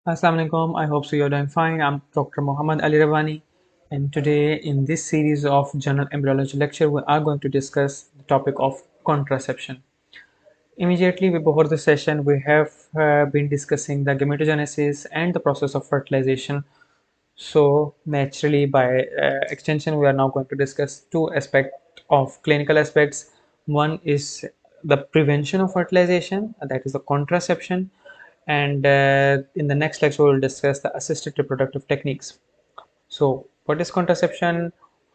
Assalamu alaikum. I hope so you're doing fine. I'm Dr. Mohammad Ali Rabbani, and today in this series of General Embryology lecture, we are going to discuss the topic of contraception. Immediately before the session, we have been discussing the gametogenesis and the process of fertilization. So naturally, by extension, we are now going to discuss two aspects of clinical aspects. One is the prevention of fertilization, that is the contraception, and in the next lecture, we will discuss the assisted reproductive techniques. So, what is contraception?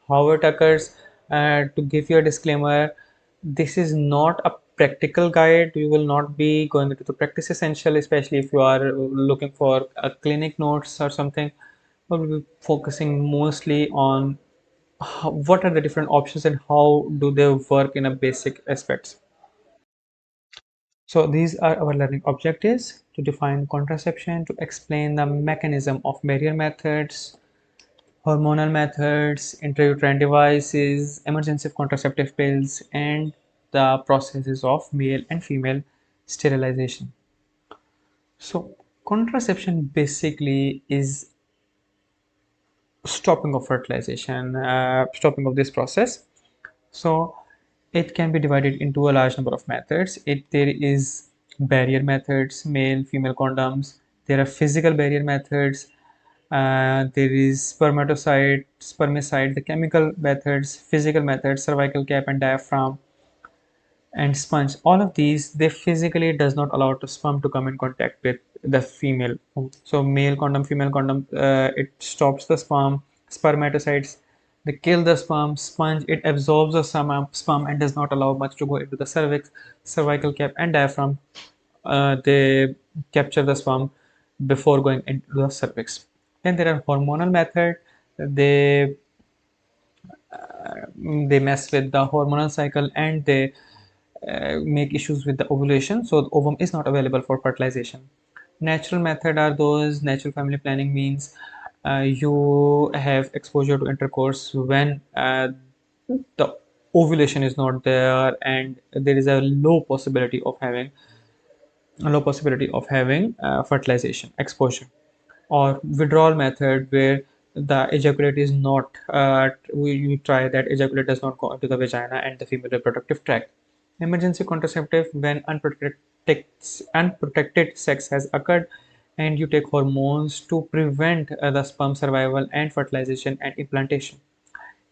How it occurs? To give you a disclaimer, this is not a practical guide. You will not be going into the practice essential, especially if you are looking for a clinic notes or something. We'll be focusing mostly on what are the different options and how do they work in a basic aspects. So these are our learning objectives: to define contraception, to explain the mechanism of barrier methods, hormonal methods, intrauterine devices, emergency contraceptive pills, and the processes of male and female sterilization. So contraception basically is stopping of fertilization, stopping of this process. So it can be divided into a large number of methods. There is barrier methods, male, female condoms. There are physical barrier methods. There is spermicide, the chemical methods, physical methods, cervical cap and diaphragm, and sponge. All of these, they physically does not allow the sperm to come in contact with the female. So male condom, female condom, it stops the spermatocytes, they kill the sponge, it absorbs the sperm and does not allow much to go into the cervix, cervical cap and diaphragm. They capture the sperm before going into the cervix. Then there are hormonal method. They they mess with the hormonal cycle, and they make issues with the ovulation, so the ovum is not available for fertilization. Natural method are those. Natural family planning means you have exposure to intercourse when the ovulation is not there and there is a low possibility of having fertilization exposure. Or withdrawal method, where the ejaculate is not you try that ejaculate does not go into the vagina and the female reproductive tract. Emergency contraceptive, when unprotected sex has occurred and you take hormones to prevent the sperm survival and fertilization and implantation.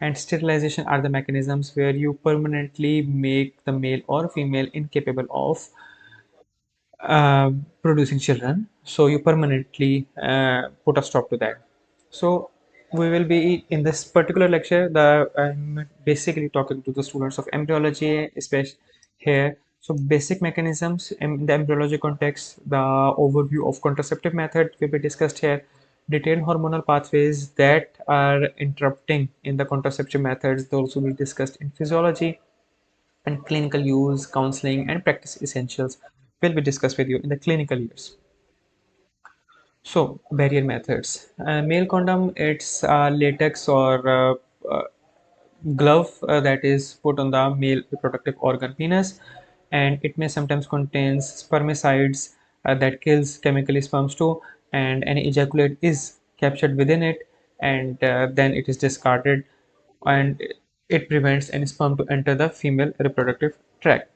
And sterilization are the mechanisms where you permanently make the male or female incapable of uh, producing children, so you permanently put a stop to that. So we will be in this particular lecture, I'm basically talking to the students of embryology, especially here. So basic mechanisms in the embryology context, the overview of contraceptive method will be discussed here. Detailed hormonal pathways that are interrupting in the contraceptive methods, those will be discussed in physiology. And clinical use, counseling, and practice essentials will be discussed with you in the clinical years. So, barrier methods. Male condom, it's latex or uh, glove that is put on the male reproductive organ penis, and it may sometimes contains spermicides that kills chemically sperms too, and any ejaculate is captured within it, and then it is discarded, and it prevents any sperm to enter the female reproductive tract.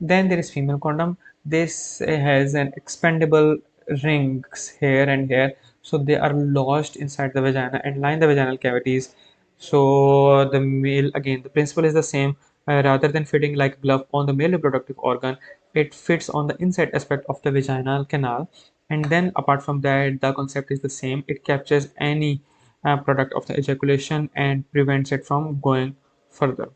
Then there is female condom. This has an expandable rings here and here, so they are lodged inside the vagina and line the vaginal cavities. So the male, again, the principle is the same. Rather than fitting like a glove on the male reproductive organ, it fits on the inside aspect of the vaginal canal. And then apart from that, the concept is the same. It captures any product of the ejaculation and prevents it from going further.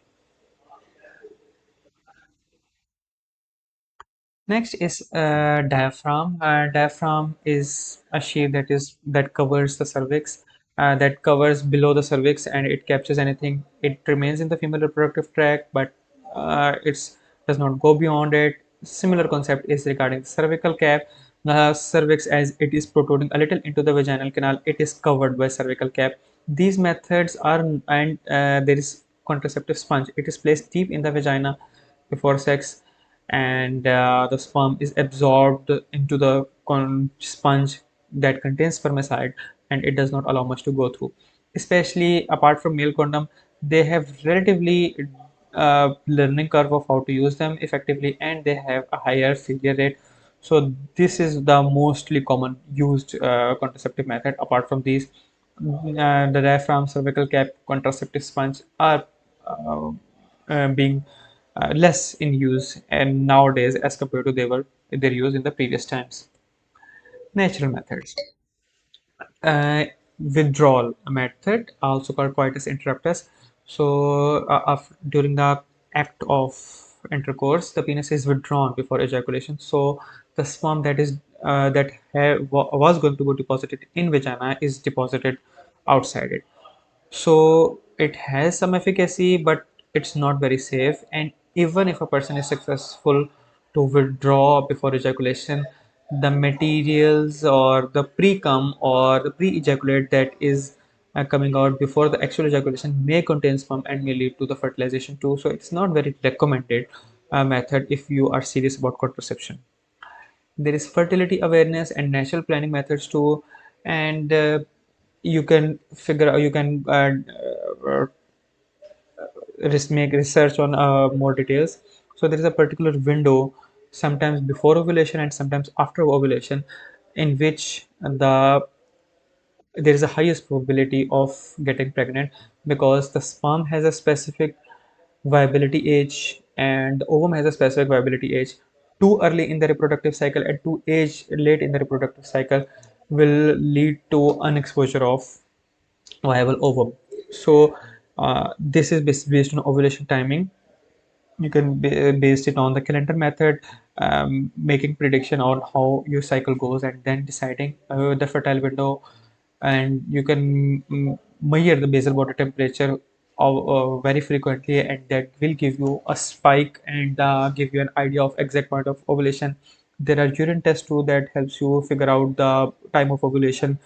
Next is diaphragm. Diaphragm is a sheath that covers the cervix, that covers below the cervix, and it captures anything. It remains in the female reproductive tract, but it does not go beyond it. Similar concept is regarding the cervical cap. The cervix, as it is protruding a little into the vaginal canal, it is covered by cervical cap. These methods are, and there is contraceptive sponge. It is placed deep in the vagina before sex, and the sperm is absorbed into the sponge, that contains spermicide, and it does not allow us to go through. Especially apart from male condom, they have relatively learning curve of how to use them effectively, and they have a higher failure rate. So this is the mostly common used contraceptive method. Apart from these, the diaphragm, cervical cap, contraceptive sponge are uh, being less in use and nowadays as compared to they were their use in the previous times. Natural methods. Withdrawal method, also called coitus interruptus. So, during the act of intercourse, the penis is withdrawn before ejaculation. So, the sperm that is was going to go deposited in vagina is deposited outside it. So it has some efficacy, but it's not very safe. And even if a person is successful to withdraw before ejaculation, the materials or the pre-cum or the pre-ejaculate that is coming out before the actual ejaculation may contain sperm and may lead to the fertilization too. So it's not very recommended method if you are serious about contraception. There is fertility awareness and natural planning methods too, and you can figure out, you can make research on more details. So there is a particular window, sometimes before ovulation and sometimes after ovulation, in which there is a highest probability of getting pregnant, because the sperm has a specific viability age and the ovum has a specific viability age. Too early in the reproductive cycle and too age late in the reproductive cycle will lead to unexposure of viable ovum. So this is based on ovulation timing. You can base it on the calendar method, making prediction on how your cycle goes and then deciding the fertile window. And you can measure the basal body temperature very frequently, and that will give you a spike and give you an idea of exact point of ovulation. There are urine tests too that helps you figure out the time of ovulation.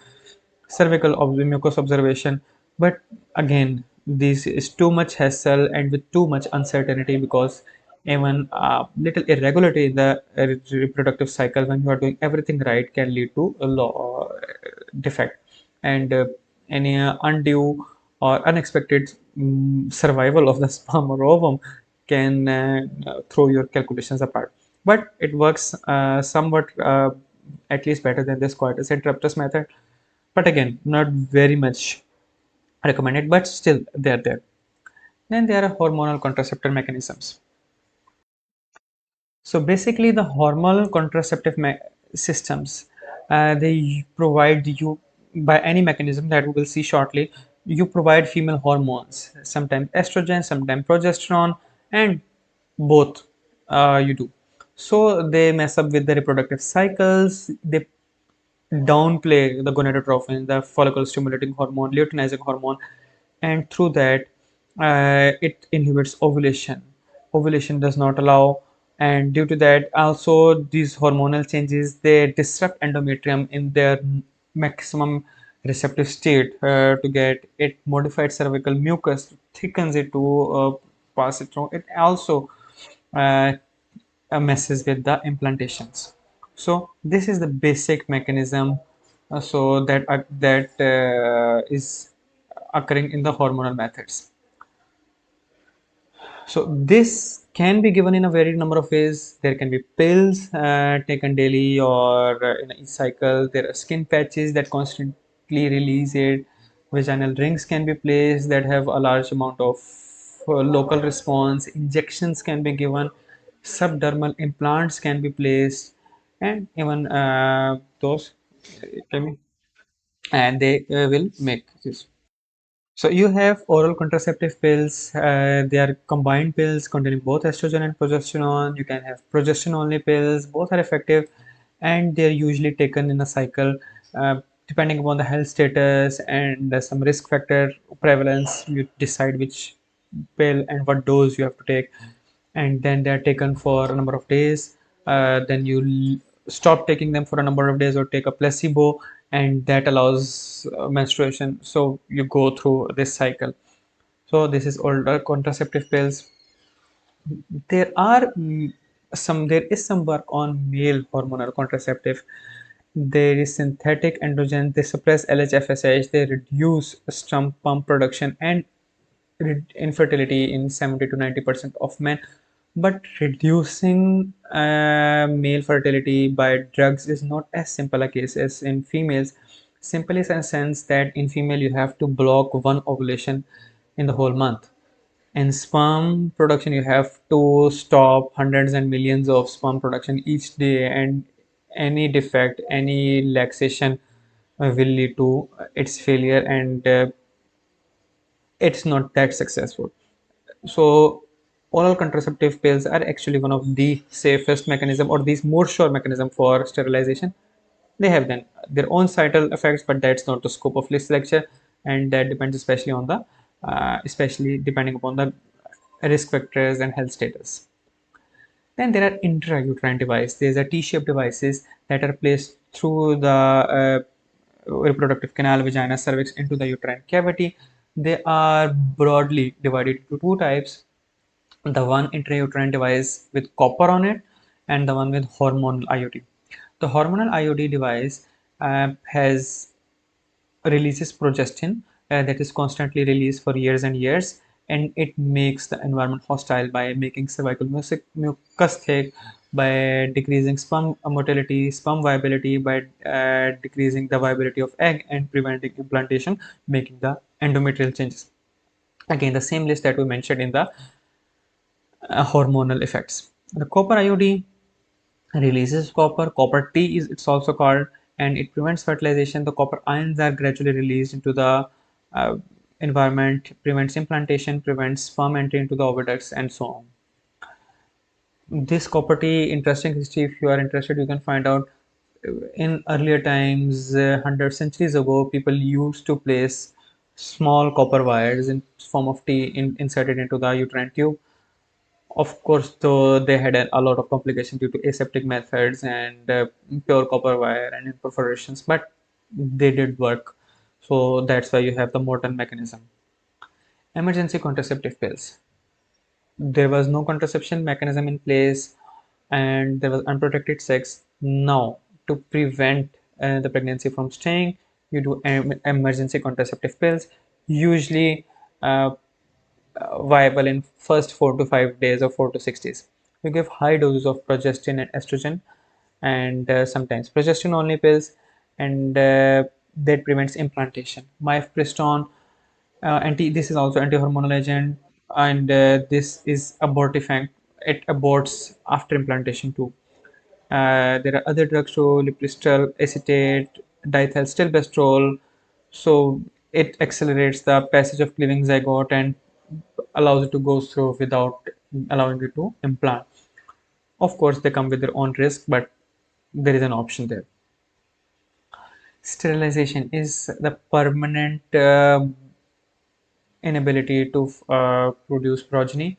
Cervical mucus observation. But again, this is too much hassle and with too much uncertainty, because even little irregularity in the reproductive cycle when you are doing everything right can lead to a defect. And any undue or unexpected survival of the sperm or ovum can throw your calculations apart. But it works somewhat at least better than this coitus interruptus method, but again not very much recommended, but still they're there. Then there are hormonal contraceptive mechanisms. So basically the hormonal contraceptive systems, they provide you by any mechanism that we will see shortly. You provide female hormones, sometimes estrogen, sometimes progesterone, and both you do. So they mess up with the reproductive cycles. They downplay the gonadotrophin, the follicle stimulating hormone, luteinizing hormone, and through that, it inhibits ovulation. Ovulation does not allow, and due to that, also these hormonal changes they disrupt endometrium in their maximum receptive state to get it modified cervical mucus, thickens it to pass it through. It also uh, messes with the implantations. So this is the basic mechanism. So that is occurring in the hormonal methods. So this can be given in a varied number of ways. There can be pills taken daily or in each cycle. There are skin patches that constantly release it. Vaginal rings can be placed that have a large amount of local response. Injections can be given. Subdermal implants can be placed, and even those can be, and they will make this. So you have oral contraceptive pills. They are combined pills containing both estrogen and progesterone. You can have progesterone only pills. Both are effective, and they are usually taken in a cycle, depending upon the health status and some risk factor prevalence. You decide which pill and what dose you have to take, and then they are taken for a number of days. Then you stop taking them for a number of days or take a placebo, and that allows menstruation. So you go through this cycle. So this is older contraceptive pills. There are there is some work on male hormonal contraceptive, There is synthetic androgen. They suppress LH-FSH. They reduce sperm pump production and infertility in 70 to 90% of men. But reducing male fertility by drugs is not as simple a case as in females. Simple is in a sense that in female you have to block one ovulation in the whole month. In sperm production, you have to stop hundreds and millions of sperm production each day, and any defect, any laxation will lead to its failure, and it's not that successful. So oral contraceptive pills are actually one of the safest mechanism, or these more sure mechanism for sterilization. They have then their own societal effects, but that's not the scope of this lecture, and that depends especially on the especially depending upon the risk factors and health status. Then there are intrauterine devices. These are T-shaped devices that are placed through the reproductive canal, vagina, cervix into the uterine cavity. They are broadly divided into two types: the one intrauterine device with copper on it, and the one with hormonal IUD. The hormonal IUD device has releases progestin that is constantly released for years and years, and it makes the environment hostile by making cervical mucus thick, by decreasing sperm motility, sperm viability, by decreasing the viability of egg and preventing implantation, making the endometrial changes. Again, the same list that we mentioned in the hormonal effects. The copper IUD releases copper. Copper T is it's also called, and it prevents fertilization. The copper ions are gradually released into the uh, environment, prevents implantation, prevents sperm entry into the oviducts, and so on. This copper T, interesting history. If you are interested, you can find out. In earlier times, 100 centuries ago, people used to place small copper wires in form of T inserted into the uterine tube. Of course, though they had a lot of complication due to aseptic methods and pure copper wire and imperforations, but they did work. So that's why you have the modern mechanism. Emergency contraceptive pills. There was no contraception mechanism in place, and there was unprotected sex. Now, to prevent the pregnancy from staying, you do emergency contraceptive pills, usually uh, viable in first 4 to 5 days or 4 to 6 days. You give high doses of progestin and estrogen, and sometimes progestin only pills, and that prevents implantation. Mifepristone, this is also anti-hormonal agent, and this is abortifacient. It aborts after implantation too. There are other drugs too: lipistrol acetate, diethylstilbestrol. So it accelerates the passage of cleaving zygote and allows it to go through without allowing it to implant. Of course, they come with their own risk, but there is an option there. Sterilization is the permanent inability to produce progeny.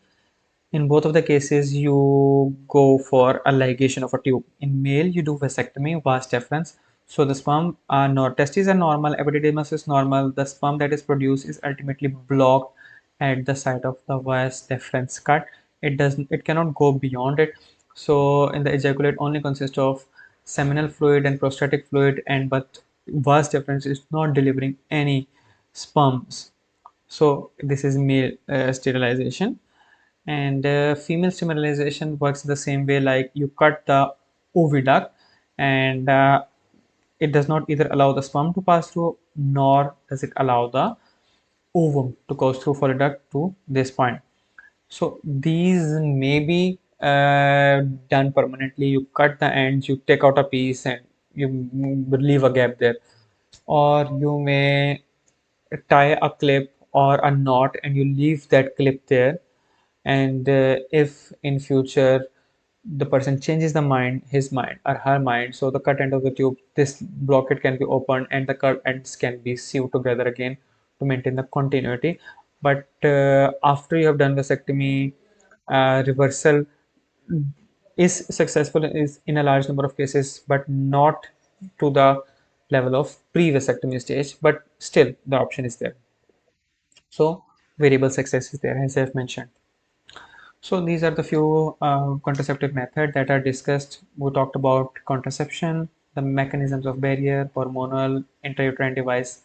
In both of the cases, you go for a ligation of a tube. In male, you do vasectomy, vas deferens. So the sperm are not, testes are normal, epididymis is normal. The sperm that is produced is ultimately blocked at the site of the vas deferens cut. It cannot go beyond it. So in the ejaculate only consists of seminal fluid and prostatic fluid, and but vas deferens is not delivering any sperms. So this is male sterilization, and female sterilization works the same way, like you cut the oviduct, and it does not either allow the sperm to pass through, nor does it allow the ovum to go through follicle to this point. So these may be done permanently. You cut the ends, you take out a piece, and you leave a gap there, or you may tie a clip or a knot and you leave that clip there, and if in future the person changes the mind, his mind or her mind, so the cut end of the tube, this blockade can be opened and the cut ends can be sewed together again to maintain the continuity. But after you have done vasectomy, reversal is successful is in a large number of cases, but not to the level of pre-vasectomy stage, but still the option is there. So variable success is there, as I've mentioned. So these are the few contraceptive methods that are discussed. We talked about contraception, the mechanisms of barrier, hormonal, intrauterine device,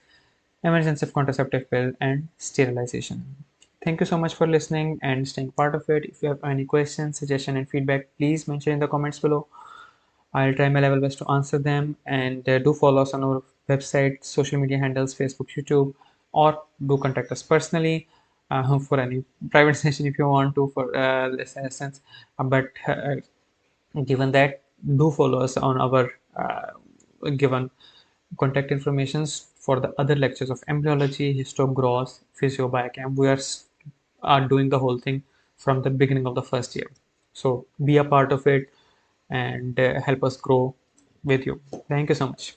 emergency contraceptive pill, and sterilization. Thank you so much for listening and staying part of it. If you have any questions, suggestion, and feedback, please mention in the comments below. I'll try my level best to answer them. And do follow us on our website, social media handles, Facebook, YouTube, or do contact us personally for any private session if you want to for less assistance. But given that, do follow us on our given contact informations for the other lectures of embryology, histo, gross, physio, biochem. We are doing the whole thing from the beginning of the first year. So be a part of it and help us grow with you. Thank you so much.